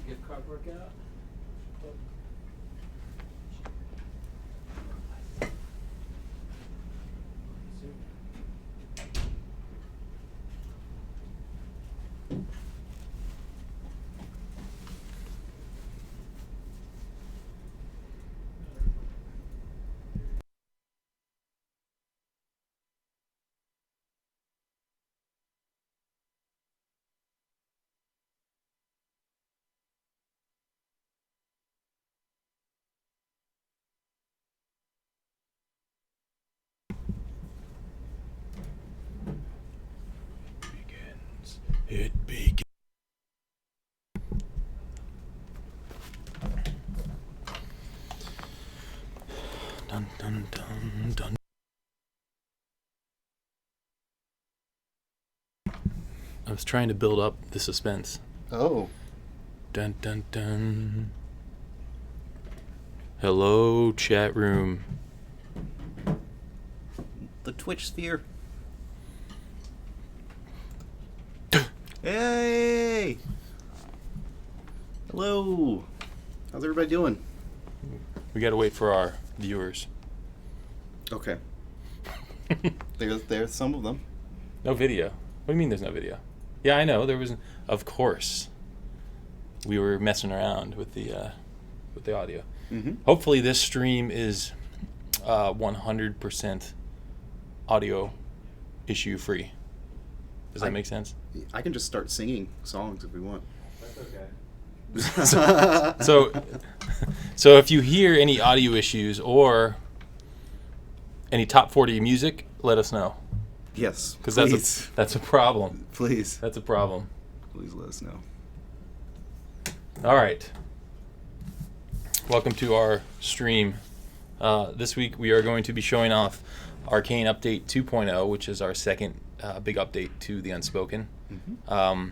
gift card work out? It begins. Dun dun dun dun. I was trying to build up the suspense. Oh. Dun dun dun. Hello, chat room. The Twitch sphere. Hey! Hello! How's everybody doing? We gotta wait for our viewers. Okay. There's some of them. No video. What do you mean there's no video? Yeah, I know. There was, of course. We were messing around with the audio. Mm-hmm. Hopefully this stream is 100% audio issue free. Does that make sense? I can just start singing songs if we want. That's okay. So if you hear any audio issues or any top 40 music, let us know. Yes, Because please. that's a problem. Please. That's a problem. Please let us know. All right. Welcome to our stream. This week we are going to be showing off Arcane Update 2.0, which is our second big update to the Unspoken. Mm-hmm.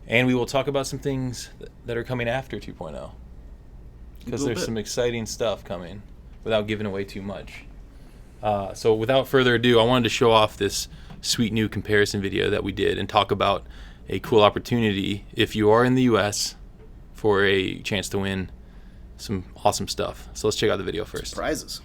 And we will talk about some things that are coming after 2.0. Because there's some exciting stuff coming without giving away too much. So without further ado, I wanted to show off this sweet new comparison video that we did and talk about a cool opportunity if you are in the US for a chance to win some awesome stuff. So let's check out the video first. Prizes.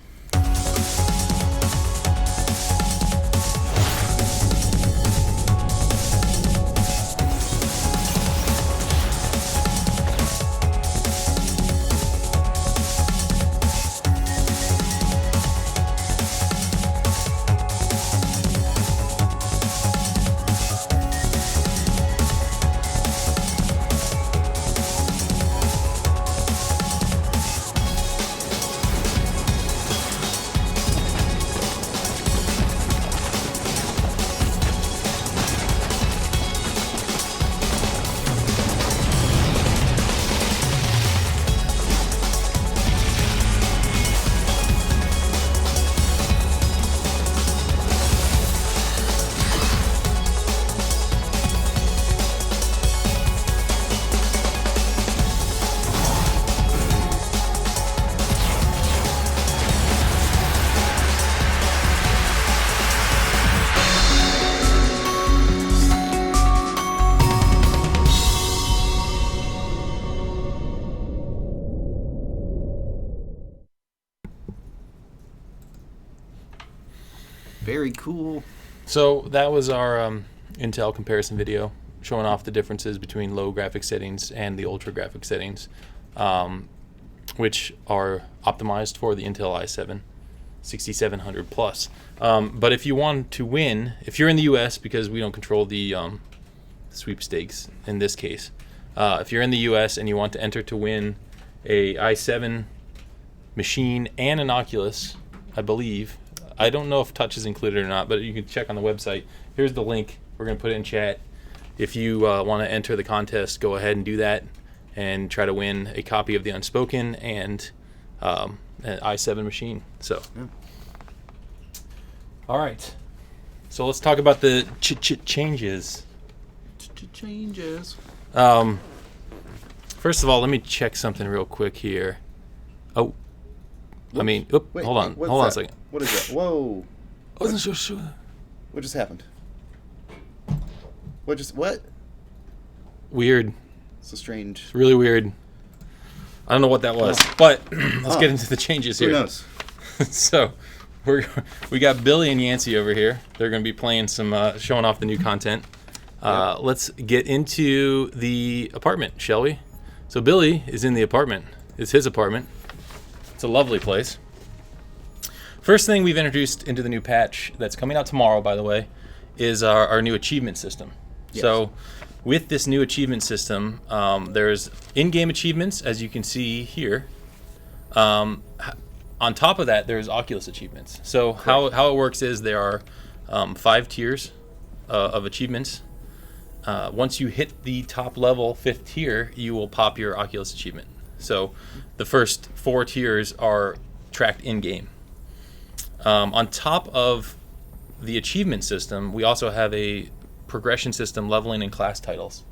Very cool. So that was our Intel comparison video showing off the differences between low graphic settings and the ultra graphic settings, which are optimized for the Intel i7 6700 plus. But if you want to win, if you're in the US, because we don't control the sweepstakes in this case, if you're in the US and you want to enter to win a i7 machine and an Oculus, I believe. I don't know if touch is included or not, but you can check on the website. Here's the link. We're going to put it in chat. If you want to enter the contest, go ahead and do that and try to win a copy of the Unspoken and an i7 machine. So, Yeah. All right. So let's talk about the changes. Changes. First of all, let me check something real quick here. Oh, I mean, Wait, hold on. what's Hold on a that? second. What is that? Whoa. I wasn't so sure. What just happened? What? Weird. It's a strange. It's really weird. I don't know what that was, but let's get into the changes here. Who knows? So we got Billy and Yancey over here. They're going to be playing some, showing off the new content. Let's get into the apartment, shall we? So Billy is in the apartment. It's his apartment. It's a lovely place. First thing we've introduced into the new patch that's coming out tomorrow, by the way, is our new achievement system. Yes. So with this new achievement system, there's in-game achievements, as you can see here. On top of that, there's Oculus achievements. So how it works is there are 5 tiers of achievements. Once you hit the top level 5th tier, you will pop your Oculus achievement. So the first 4 tiers are tracked in-game. On top of the achievement system, we also have a progression system, leveling, and class titles.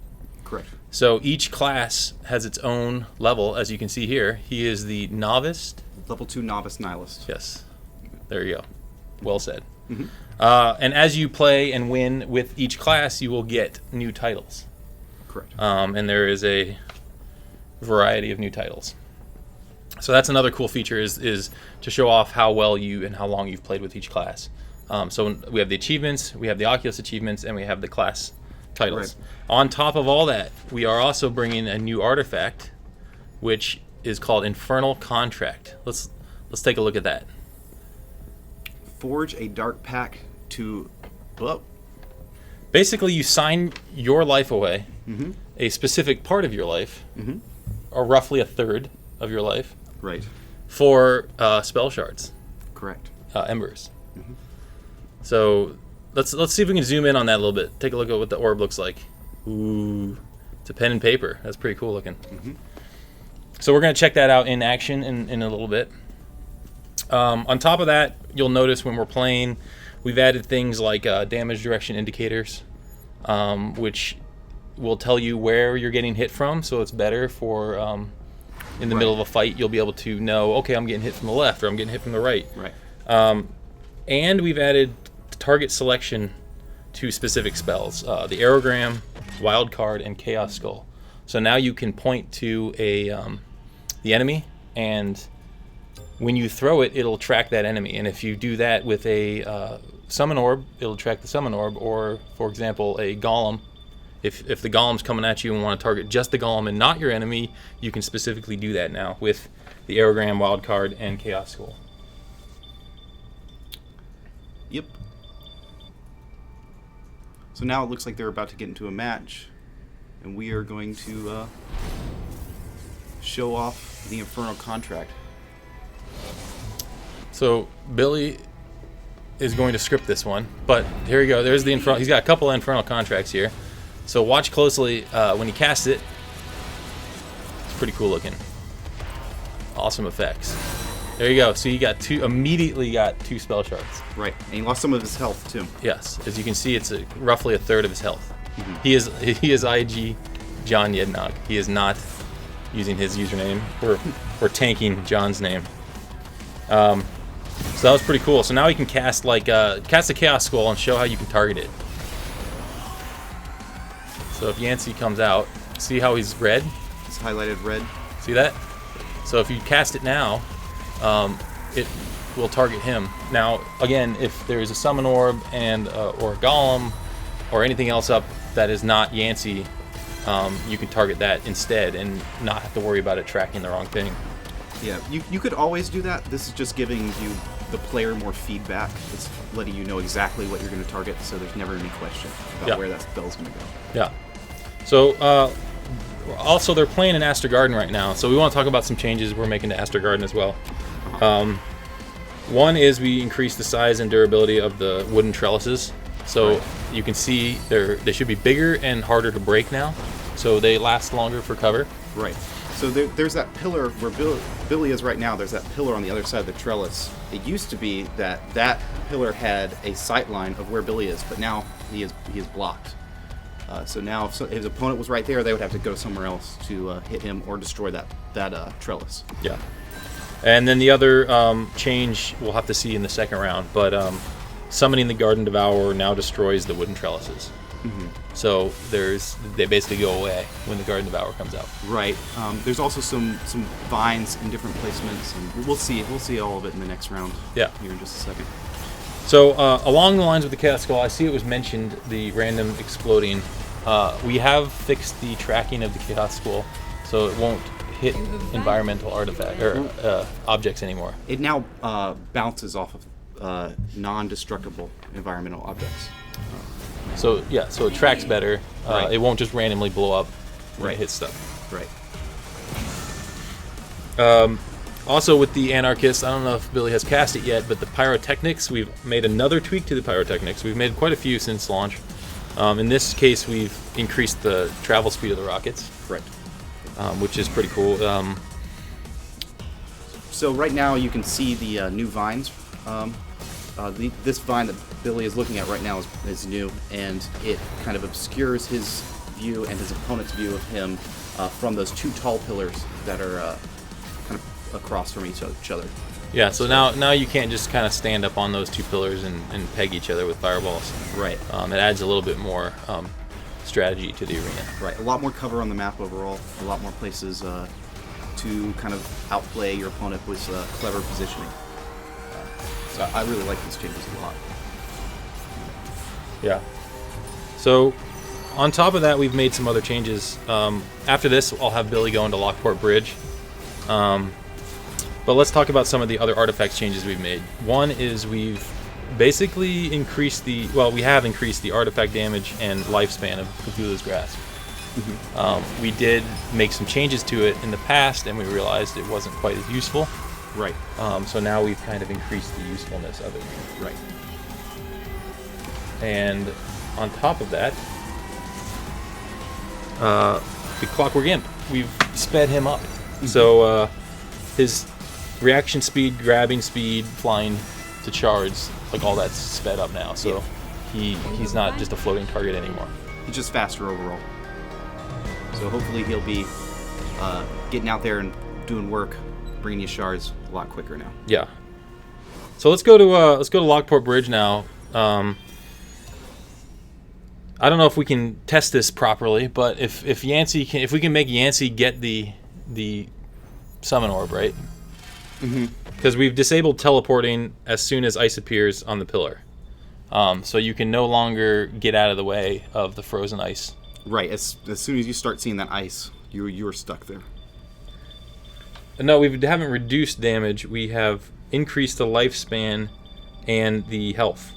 Correct. So each class has its own level, as you can see here. He is the novice. Level 2 novice nihilist. Yes. There you go. Well said. Mm-hmm. And as you play and win with each class, you will get new titles. Correct. And there is a variety of new titles. So that's another cool feature is to show off how well you and how long you've played with each class. So we have the achievements, we have the Oculus achievements, and we have the class titles. Right. On top of all that, we are also bringing a new artifact, which is called Infernal Contract. Let's take a look at that. Forge a dark pact to... Well, Basically, you sign your life away, mm-hmm. a specific part of your life, Mm-hmm. or roughly a third of your life, Right. for spell shards, Correct. embers. Mm-hmm. So let's see if we can zoom in on that a little bit. Take a look at what the orb looks like. Ooh, it's a pen and paper. That's pretty cool looking. Mm-hmm. So we're going to check that out in action in a little bit. On top of that, you'll notice when we're playing, we've added things like damage direction indicators, which will tell you where you're getting hit from. So it's better for in the middle of a fight, you'll be able to know, okay, I'm getting hit from the left or I'm getting hit from the right. Right. And we've added target selection to specific spells. The Aerogram, Wild Card, and Chaos Skull. So now you can point to the enemy, and when you throw it, it'll track that enemy. And if you do that with a Summon Orb, it'll track the Summon Orb. Or, for example, a Golem. If the Golem's coming at you and want to target just the Golem and not your enemy, you can specifically do that now with the Aerogram, Wild Card, and Chaos Skull. Yep. So now it looks like they're about to get into a match, and we are going to show off the Infernal Contract. So Billy is going to script this one, but here you go. There's the Infernal. He's got a couple of Infernal Contracts here. So watch closely when he casts it. It's pretty cool looking. Awesome effects. There you go. So he immediately got 2 spell shards. Right, and he lost some of his health too. Yes, as you can see, it's roughly a third of his health. Mm-hmm. He is IG John Yednog. He is not using his username. We're tanking John's name. So that was pretty cool. So now he can cast a Chaos Skull and show how you can target it. So if Yancey comes out, see how he's red? It's highlighted red. See that? So if you cast it now, it will target him. Now, again, if there is a Summon Orb and or a Golem or anything else up that is not Yancey, you can target that instead and not have to worry about it tracking the wrong thing. Yeah, you could always do that. This is just giving you, the player, more feedback. It's letting you know exactly what you're going to target, so there's never any question about where that spell's going to go. Yeah. So, also, they're playing in Aster Garden right now, so we want to talk about some changes we're making to Aster Garden as well. One is we increased the size and durability of the wooden trellises. So you can see they should be bigger and harder to break now, so they last longer for cover. Right. So there's that pillar where Billy is right now. There's that pillar on the other side of the trellis. It used to be that pillar had a sight line of where Billy is, but now he is blocked. So now if his opponent was right there, they would have to go somewhere else to hit him or destroy that trellis. Yeah. And then the other change we'll have to see in the second round, but summoning the Garden Devourer now destroys the wooden trellises. So they basically go away when the Garden Devourer comes out. Right. There's also some vines in different placements, and we'll see all of it in the next round. Yeah. Here in just a second. So along the lines with the Chaos Skull, I see it was mentioned the random exploding. We have fixed the tracking of the Chaos Skull, so it won't hit environmental artifact or objects anymore. It now bounces off of non-destructible environmental objects. So yeah, so it tracks better. Right. It won't just randomly blow up when Right. it hits stuff. Right. Also with the Anarchist, I don't know if Billy has cast it yet, but the Pyrotechnics, we've made another tweak to the Pyrotechnics. We've made quite a few since launch. In this case, we've increased the travel speed of the rockets. Correct. Which is pretty cool. So right now you can see the new vines. This vine that Billy is looking at right now is new, and it kind of obscures his view and his opponent's view of him from those two tall pillars that are kind of across from each other. Yeah, so now you can't just kind of stand up on those two pillars and peg each other with fireballs. Right. It adds a little bit more strategy to the arena. Right. A lot more cover on the map overall. A lot more places to kind of outplay your opponent with clever positioning. So I really like these changes a lot. Yeah. So on top of that, we've made some other changes. After this, I'll have Billy go into Lockport Bridge. But let's talk about some of the other artifacts changes we've made. One is we've basically increased we have increased the artifact damage and lifespan of Cthulhu's Grasp. We did make some changes to it in the past, and we realized it wasn't quite as useful. Right. So now we've kind of increased the usefulness of it. Right. And on top of that, the Clockwork Imp, we've sped him up. So his reaction speed, grabbing speed, flying to charge, like all that's sped up now. So he's not just a floating target anymore. He's just faster overall. So hopefully he'll be getting out there and doing work, bringing you shards a lot quicker now. Yeah. So let's go to Lockport Bridge now. I don't know if we can test this properly, but if we can make Yancey get the summon orb, right? Because we've disabled teleporting as soon as ice appears on the pillar, so you can no longer get out of the way of the frozen ice. Right. As soon as you start seeing that ice, you're stuck there. No, we haven't reduced damage. We have increased the lifespan and the health.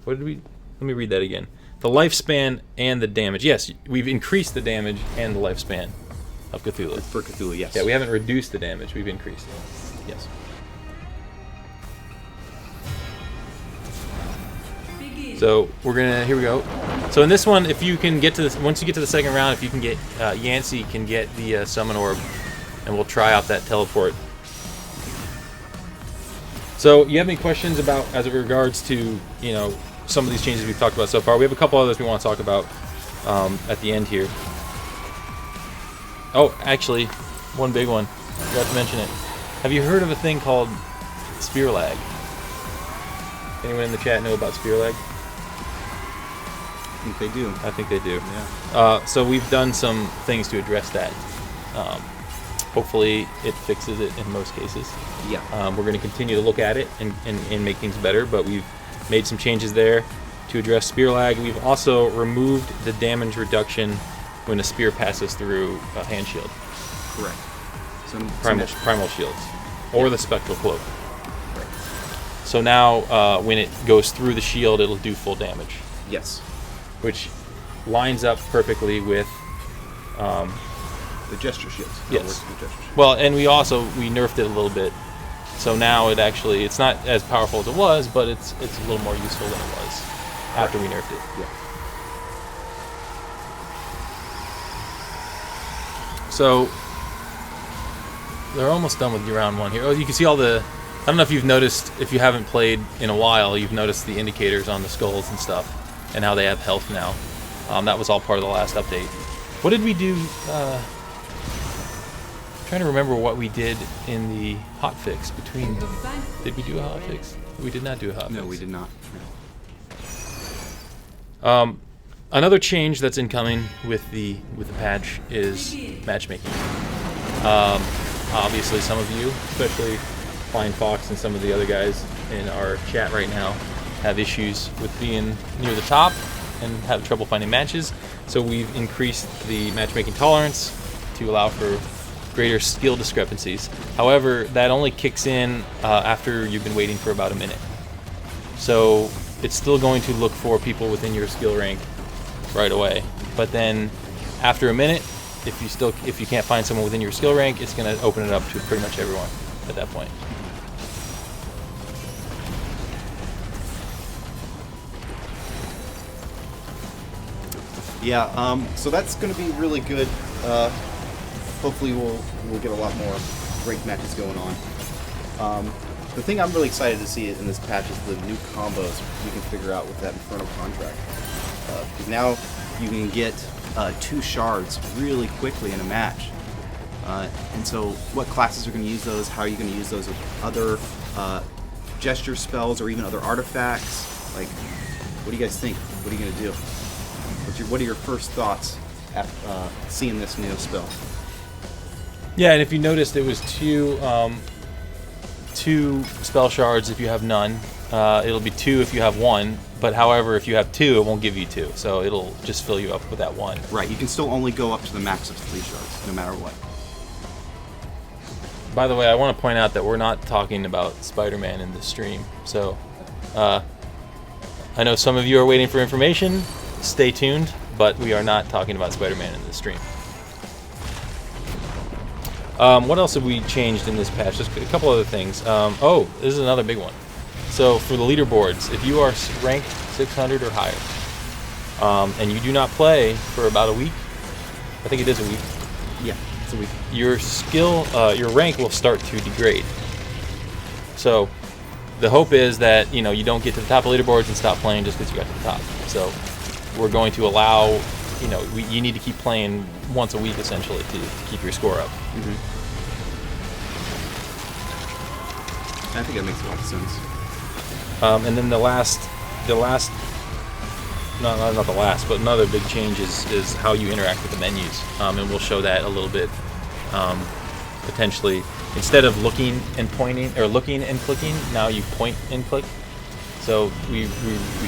What did we? Let me read that again. The lifespan and the damage. Yes, we've increased the damage and the lifespan of Cthulhu. For Cthulhu, yes. Yeah, we haven't reduced the damage. We've increased it. Yes. So here we go. So in this one, if you can get to this, once you get to the second round, if you can get, Yancey can get the summon orb, and we'll try out that teleport. So you have any questions about, as it regards to, some of these changes we've talked about so far? We have a couple others we want to talk about at the end here. Oh, actually, one big one. Forgot to mention it. Have you heard of a thing called spear lag? Anyone in the chat know about spear lag? I think they do. I think they do. Yeah. So we've done some things to address that. Hopefully it fixes it in most cases. Yeah. We're going to continue to look at it and make things better, but we've made some changes there to address spear lag. We've also removed the damage reduction when a spear passes through a hand shield. Correct. Primal shields. Or the spectral cloak. Right. So now when it goes through the shield, it'll do full damage. Yes. Which lines up perfectly with The gesture shields. Yes. Works with the gesture shields. well, and we nerfed it a little bit. So now it's not as powerful as it was, but it's a little more useful than it was after we nerfed it. Yeah. So they're almost done with round one here. Oh, you can see all the. I don't know if you've noticed, if you haven't played in a while, you've noticed the indicators on the skulls and stuff, and how they have health now. That was all part of the last update. What did we do? Trying to remember what we did in the hotfix between. Did we do a hotfix? We did not do a hotfix. No, we did not. Another change that's incoming with the patch is matchmaking. Obviously, some of you, especially Flying Fox and some of the other guys in our chat right now, have issues with being near the top and have trouble finding matches. So we've increased the matchmaking tolerance to allow for greater skill discrepancies. However, that only kicks in after you've been waiting for about a minute. So it's still going to look for people within your skill rank right away. But then after a minute, if you can't find someone within your skill rank, it's going to open it up to pretty much everyone at that point. Yeah, so that's going to be really good. Hopefully we'll get a lot more ranked matches going on. The thing I'm really excited to see in this patch is the new combos we can figure out with that Infernal Contract. Because now you can get 2 shards really quickly in a match. And so what classes are going to use those? How are you going to use those with other gesture spells or even other artifacts? Like, what do you guys think? What are you going to do? What are your first thoughts after seeing this new spell? Yeah, and if you noticed, it was two spell shards if you have none. It'll be 2 if you have 1. But however, if you have 2, it won't give you 2. So it'll just fill you up with that 1. Right. You can still only go up to the max of 3 shards, no matter what. By the way, I want to point out that we're not talking about Spider-Man in this stream. So I know some of you are waiting for information. Stay tuned, but we are not talking about Spider-Man in this stream. What else have we changed in this patch? Just a couple other things. Oh, this is another big one. So for the leaderboards, if you are ranked 600 or higher, and you do not play for about a week, I think it is a week. Yeah, it's a week. Your skill, your rank will start to degrade. So the hope is that you don't get to the top of leaderboards and stop playing just because you got to the top. So we're going to allow, you need to keep playing once a week essentially to keep your score up. Mm-hmm. I think that makes a lot of sense. And then not the last, but another big change is how you interact with the menus. And we'll show that a little bit, potentially. Instead of looking and pointing, or looking and clicking, now you point and click. So we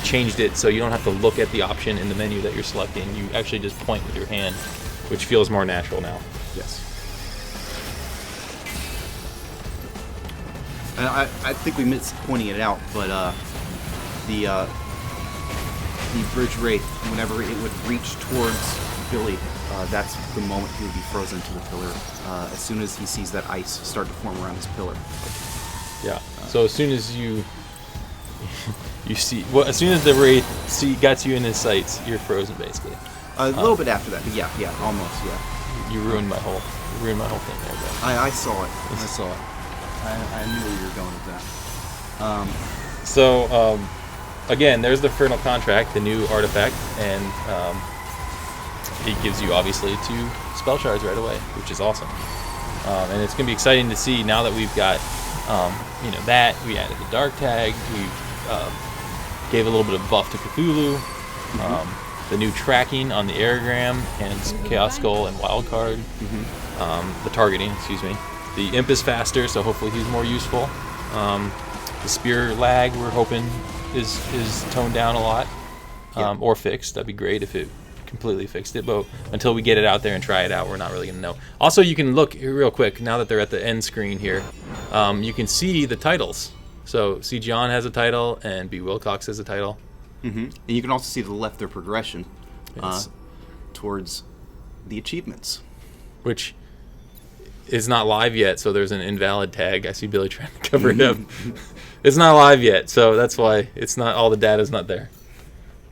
changed it so you don't have to look at the option in the menu that you're selecting. You actually just point with your hand, which feels more natural now. Yes. And I think we missed pointing it out, but the Bridge Wraith, whenever it would reach towards Billy, that's the moment he would be frozen to the pillar. As soon as he sees that ice start to form around his pillar. Yeah. So as soon as you see, well, as soon as the Wraith got you in his sights, you're frozen basically. A little bit after that, but yeah, almost, yeah. You ruined my whole thing there, bro. I saw it. I saw it. I knew where you were going with that. So again, there's the Infernal Contract, the new artifact, and it gives you obviously 2 spell shards right away, which is awesome. And it's gonna be exciting to see now that we've got that. We added the Dark Tag. We gave a little bit of buff to Cthulhu. The new tracking on the Aerogram and Chaos Skull and Wildcard. The targeting, excuse me. The Imp is faster, so hopefully he's more useful. The spear lag, we're hoping, is toned down a lot, or fixed. That'd be great if it completely fixed it, but until we get it out there and try it out, we're not really gonna know. Also, you can look real quick now that they're at the end screen here. You can see the titles. So C. John has a title and B. Wilcox has a title. And you can also see to the left their progression towards the achievements, which is not live yet. So there's an invalid tag. I see Billy trying to cover it up. It's not live yet, so that's why it's not, all the data's not there.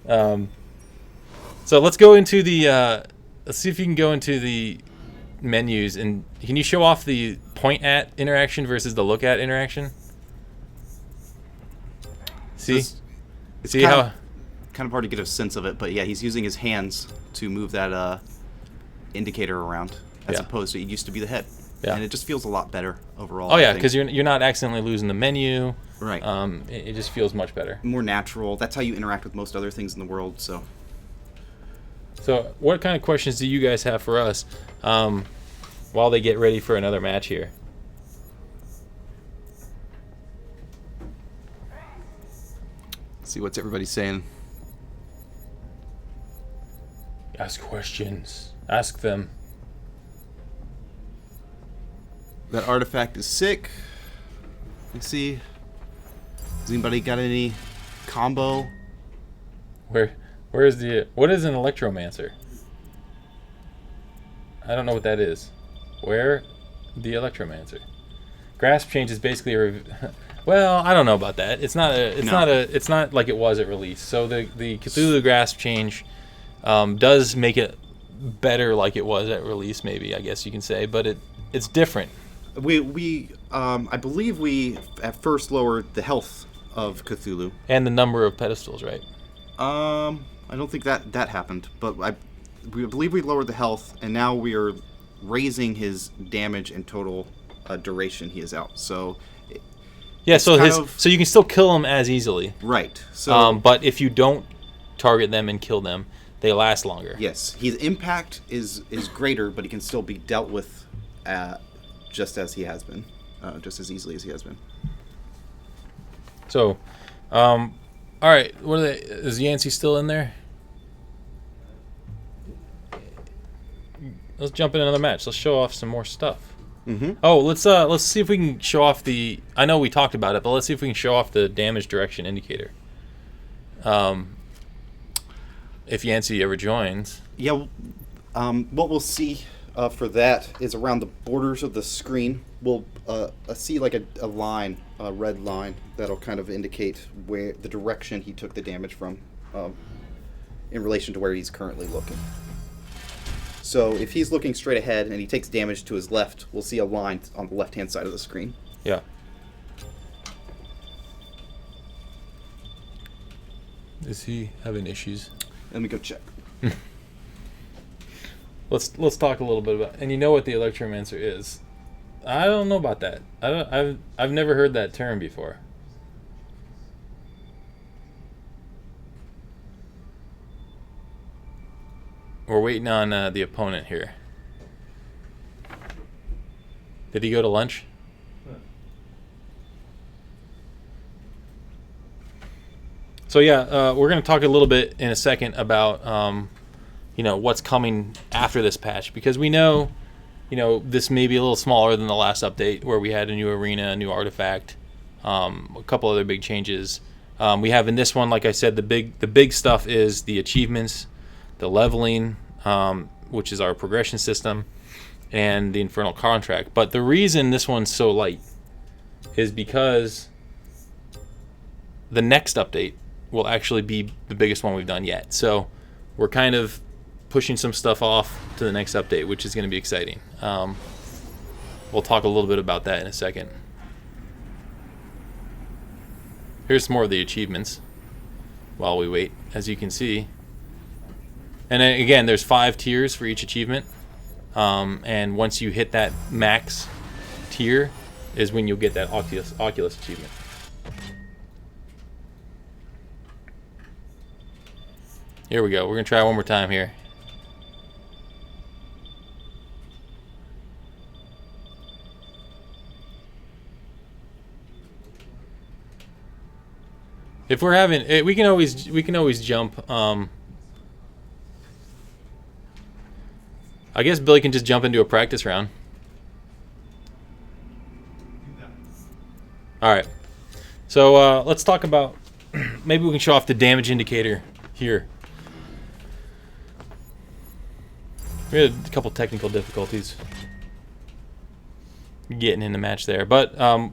So let's go into the let's see if you can go into the menus, and can you show off the point at interaction versus the look at interaction? See? See how kind of hard to get a sense of it, but yeah, he's using his hands to move that indicator around, as opposed to it used to be the head. Yeah. And it just feels a lot better overall. Oh I yeah, think. because you're not accidentally losing the menu. Right. It just feels much better. More natural. That's how you interact with most other things in the world. So What kind of questions do you guys have for us while they get ready for another match here? see what's everybody saying. Ask questions. Ask them. That artifact is sick. Let's see. Has anybody got any combo? What is an electromancer? I don't know what that is. Where the electromancer? Grasp change is basically well, I don't know about that. It's not like it was at release. So the Cthulhu grasp change does make it better like it was at release, maybe, I guess you can say, but it's different. I believe we at first lowered the health of Cthulhu. And the number of pedestals, right? I don't think that happened, but we believe we lowered the health, and now we are raising his damage and total duration he is out. So yeah, so you can still kill him as easily. Right. So but if you don't target them and kill them, they last longer. Yes, his impact is greater, but he can still be dealt with just as he has been, just as easily as he has been. So, all right. Is Yancey still in there? Let's jump in another match. Let's show off some more stuff. Mm-hmm. Oh, let's see if we can show off the. I know we talked about it, but let's see if we can show off the damage direction indicator. If Yancey ever joins. Yeah. What we'll see for that is around the borders of the screen. We'll see like a line, a red line that'll kind of indicate where the direction he took the damage from, in relation to where he's currently looking. So if he's looking straight ahead and he takes damage to his left, we'll see a line on the left-hand side of the screen. Yeah. Is he having issues? Let me go check. Let's talk a little bit about. And you know what the electromancer is? I don't know about that. I've never heard that term before. We're waiting on the opponent here. Did he go to lunch? So yeah, we're going to talk a little bit in a second about what's coming after this patch, because we know this may be a little smaller than the last update where we had a new arena, a new artifact, a couple other big changes. We have in this one, like I said, the big stuff is the achievements, the leveling, which is our progression system, and the Infernal Contract. But the reason this one's so light is because the next update will actually be the biggest one we've done yet. So we're kind of pushing some stuff off to the next update, which is going to be exciting. We'll talk a little bit about that in a second. Here's more of the achievements while we wait, as you can see. And then, again, there's 5 tiers for each achievement. And once you hit that max tier is when you'll get that Oculus achievement. Here we go. We're going to try one more time here. If we're having, we can always jump. I guess Billy can just jump into a practice round. All right. So let's talk about. Maybe we can show off the damage indicator here. We had a couple technical difficulties getting in the match there, but oh,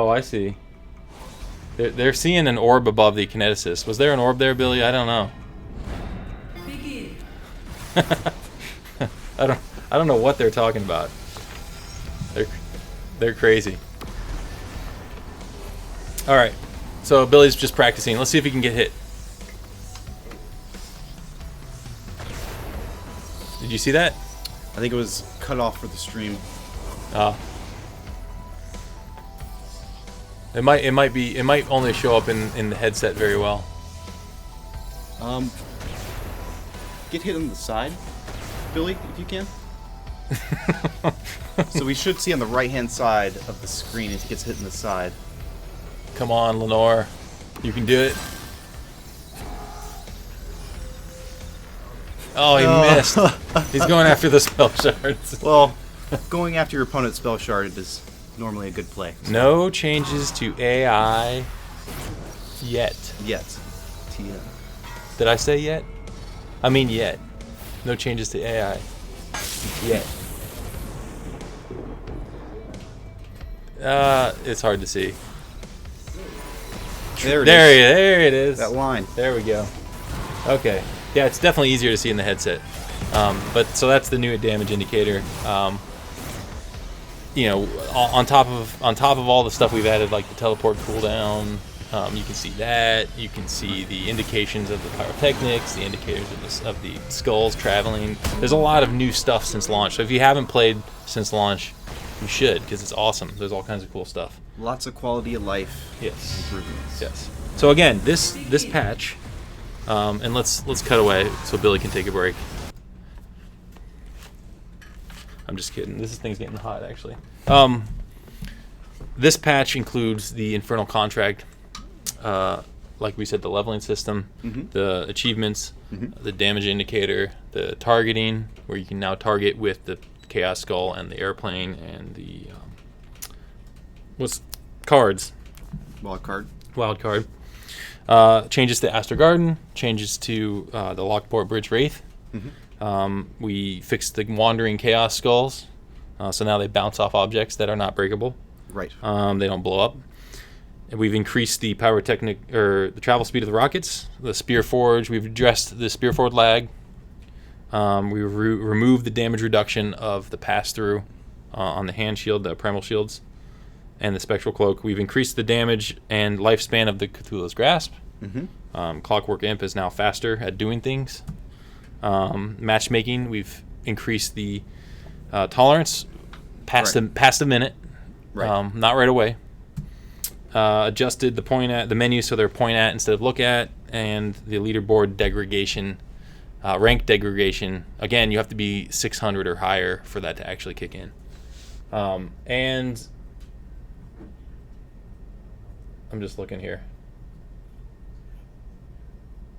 I see. They're seeing an orb above the kineticist. Was there an orb there, Billy? I don't know. Begin. I don't know what they're talking about. They're crazy. All right. So Billy's just practicing. Let's see if he can get hit. you see that? I think it was cut off for the stream. It might only show up in the headset very well. Get hit on the side, Billy, if you can. So we should see on the right-hand side of the screen if he gets hit in the side. Come on, Lenore. You can do it. Oh, he missed. He's going after the spell shards. Well, going after your opponent's spell shard is normally a good play. No changes to AI yet. Yet. TM. Did I say yet? I mean yet. No changes to AI yet. It's hard to see. There it is. That line. There we go. Okay. Yeah, it's definitely easier to see in the headset. But so that's the new damage indicator. You know, on top of all the stuff we've added, like the teleport cooldown, you can see that. You can see the indications of the pyrotechnics, the indicators of the skulls traveling. There's a lot of new stuff since launch. So if you haven't played since launch, you should, because it's awesome. There's all kinds of cool stuff. Lots of quality of life improvements. Yes. So again, this patch, and let's cut away so Billy can take a break. I'm just kidding. This thing's getting hot, actually. This patch includes the Infernal Contract, like we said, the leveling system, the achievements, the damage indicator, the targeting, where you can now target with the Chaos Skull and the airplane and the cards. Wild card. Changes to Astro Garden, changes to the Lockport Bridge Wraith. We fixed the Wandering Chaos Skulls, so now they bounce off objects that are not breakable. Right. They don't blow up. And we've increased the pyrotechnic or the travel speed of the rockets. The Spear Forge. We've addressed the Spear Forge lag. We removed the damage reduction of the pass-through on the hand shield, the primal shields, and the spectral cloak. We've increased the damage and lifespan of the Cthulhu's Grasp. Clockwork Imp is now faster at doing things. Matchmaking, we've increased the tolerance past a minute, not right away. Adjusted the menu so they're point at instead of look at, and the leaderboard degradation, rank degradation. Again, you have to be 600 or higher for that to actually kick in. And I'm just looking here,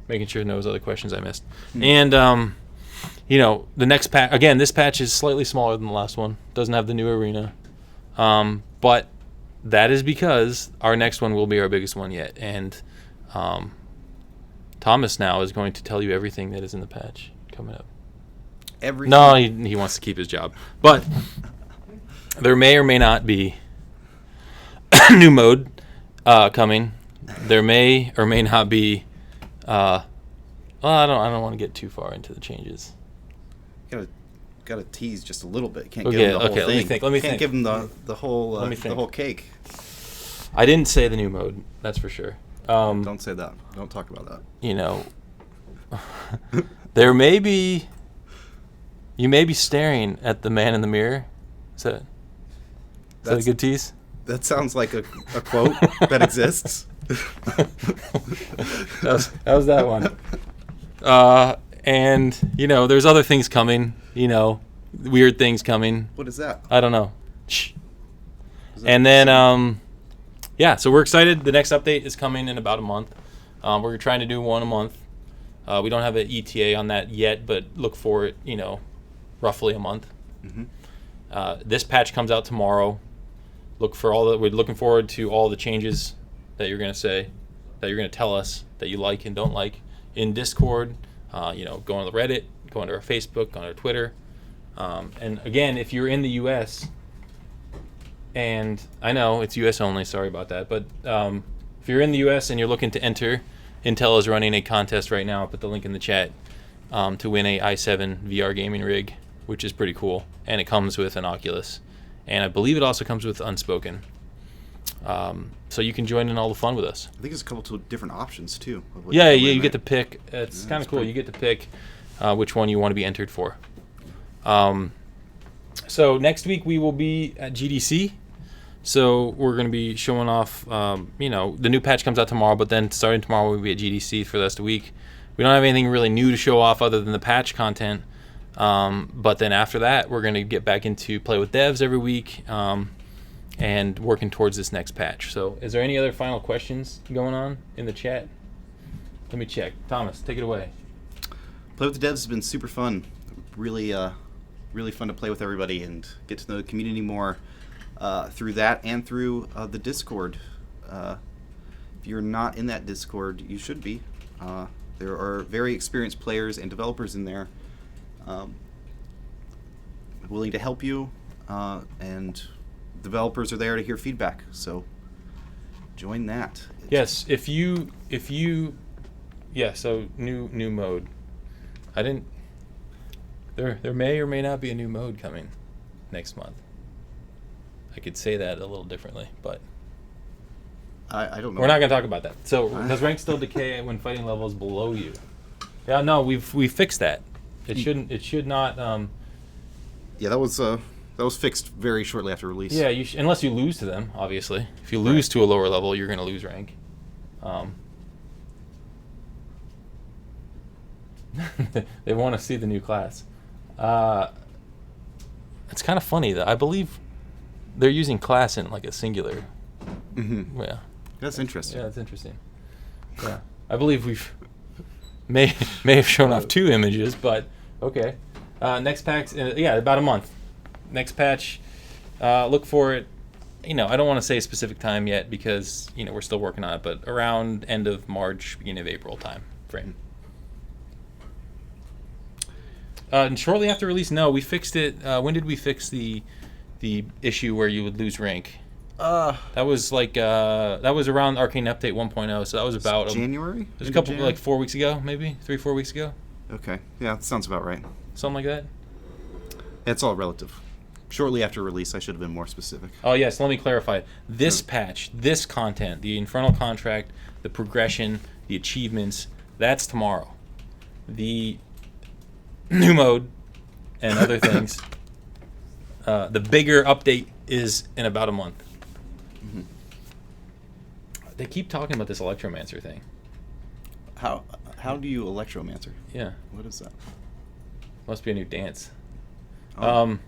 making sure there was other questions I missed. And you know, the next patch, again, this patch is slightly smaller than the last one. Doesn't have the new arena, but that is because our next one will be our biggest one yet. And Thomas now is going to tell you everything that is in the patch coming up. Everything. No, he wants to keep his job, but there may or may not be a new mode coming. There may or may not be. Well, I don't want to get too far into the changes. Gotta tease just a little bit. Can't give him the whole thing. Let me Can't think. give him the whole cake. I didn't say the new mode. That's for sure. Don't say that. Don't talk about that. You know, there may be. You may be staring at the man in the mirror. Is that a good tease? That sounds like a quote that exists. How's that one? And you know, there's other things coming. You know, weird things coming. What is that? I don't know. Shh. And then, yeah. So we're excited. The next update is coming in about a month. We're trying to do one a month. We don't have an ETA on that yet, but look for it. You know, roughly a month. This patch comes out tomorrow. We're looking forward to all the changes that you're gonna say, that you're gonna tell us that you like and don't like in Discord. You know, go on the Reddit, go onto our Facebook, go on our Twitter. And again, if you're in the U.S., and I know it's U.S. only, sorry about that, but if you're in the U.S. and you're looking to enter, Intel is running a contest right now. I'll put the link in the chat to win a i7 VR gaming rig, which is pretty cool, and it comes with an Oculus, and I believe it also comes with Unspoken. So you can join in all the fun with us. I think there's a couple of different options too. Yeah, you get to pick. It's kind of cool. You get to pick which one you want to be entered for. So next week we will be at GDC. So we're going to be showing off, the new patch comes out tomorrow, but then starting tomorrow we'll be at GDC for the rest of the week. We don't have anything really new to show off other than the patch content. But then after that, we're going to get back into play with devs every week and working towards this next patch. So is there any other final questions going on in the chat? Let me check. Thomas, take it away. Play with the devs has been super fun. Really, really fun to play with everybody and get to know the community more through that and through the Discord. If you're not in that Discord, you should be. There are very experienced players and developers in there willing to help you, and developers are there to hear feedback. So join that. Yes, so new mode. There may or may not be a new mode coming next month. I could say that a little differently, but I don't know. we're not going to talk about that. So does rank still decay when fighting level is below you? Yeah, no, we fixed that. It should not. Yeah, that was fixed very shortly after release. Yeah, unless you lose to them, obviously. If you lose to a lower level, you're going to lose rank. They want to see the new class. It's kind of funny that I believe they're using class in like a singular. Mm-hmm. Yeah. That's interesting. Yeah, that's interesting. Yeah, I believe we've may have shown off 2 images, but okay. Next patch, about a month. Next patch, look for it. I don't want to say a specific time yet because we're still working on it, but around end of March, beginning of April time frame. And shortly after release, no, we fixed it. When did we fix the issue where you would lose rank? That was around Arcane Update 1.0, so that was about January. It was a couple, like 4 weeks ago, maybe 3-4 weeks ago. Okay, yeah, that sounds about right. Something like that. It's all relative. Shortly after release, I should have been more specific. Oh yes, let me clarify. This patch, this content, the Infernal Contract, the progression, the achievements, that's tomorrow. The new mode and other things. The bigger update is in about a month. Mm-hmm. They keep talking about this Electromancer thing. How do you Electromancer? Yeah. What is that? Must be a new dance. Oh.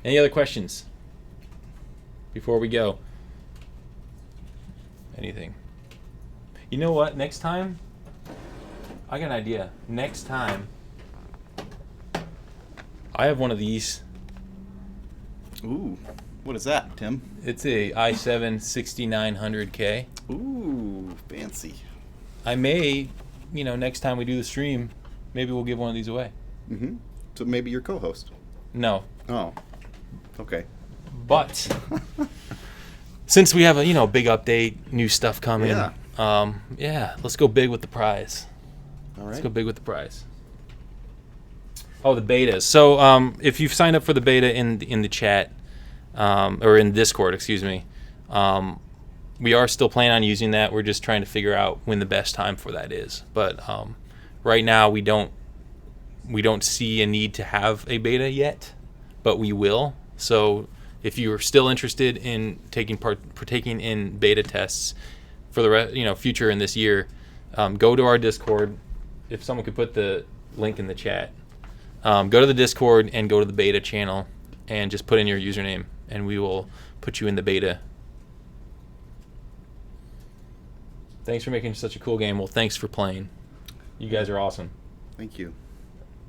Any other questions before we go? Anything? You know what? Next time, I got an idea. Next time, I have one of these. Ooh, what is that, Tim? It's a i7 6900K. Ooh, fancy. I may, next time we do the stream, maybe we'll give one of these away. Mm-hmm. So maybe your co-host. No. Oh, okay. But since we have a big update, new stuff coming, let's go big with the prize. All right. Let's go big with the prize. Oh, the betas. So if you've signed up for the beta in the chat, or in Discord, excuse me, we are still planning on using that. We're just trying to figure out when the best time for that is. But right now we don't see a need to have a beta yet, but we will. So if you're still interested in partaking in beta tests for the future in this year, go to our Discord. If someone could put the link in the chat, go to the Discord and go to the beta channel and just put in your username, and we will put you in the beta. Thanks for making such a cool game. Well, thanks for playing. You guys are awesome. Thank you.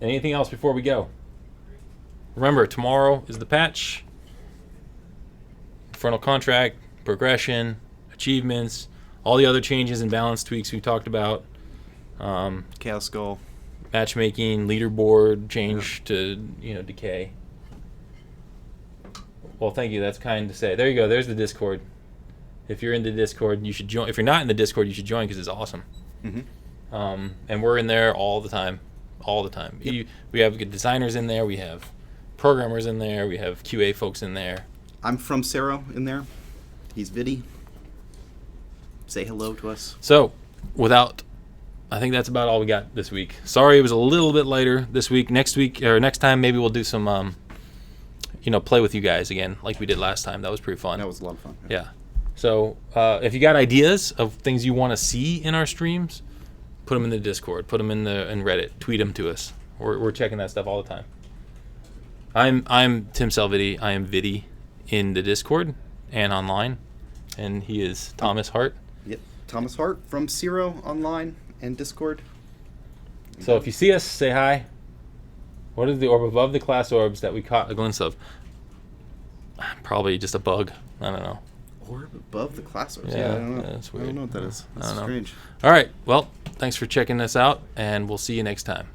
Anything else before we go? Remember, tomorrow is the patch. Infernal Contract, progression, achievements, all the other changes and balance tweaks we talked about. Chaos Skull. Matchmaking, leaderboard change to decay. Well, thank you. That's kind to say. There you go. There's the Discord. If you're in the Discord, you should join. If you're not in the Discord, you should join because it's awesome. Mm-hmm. And we're in there all the time. All the time. Yep. We have good designers in there. We have programmers in there. We have QA folks in there. I'm from Cerro in there. He's Viddy. Say hello to us. So, without I think that's about all we got this week. Sorry it was a little bit later this week. Next week or next time maybe we'll do some play with you guys again like we did last time. That was pretty fun. That was a lot of fun. Yeah. So if you got ideas of things you want to see in our streams, put them in the Discord, put them in Reddit, tweet them to us. We're checking that stuff all the time. I'm Tim Salviti. I am Vidi in the Discord and online, and he is Thomas Hart. Yep, Thomas Hart from Zero online and Discord. So if you see us, say hi. What is the orb above the class orbs that we caught a glimpse of? Probably just a bug. I don't know. Orb above the class orbs. Yeah, I don't know. that's I don't weird. know what that is. That's I don't know. strange. All right. Well, thanks for checking us out, and we'll see you next time.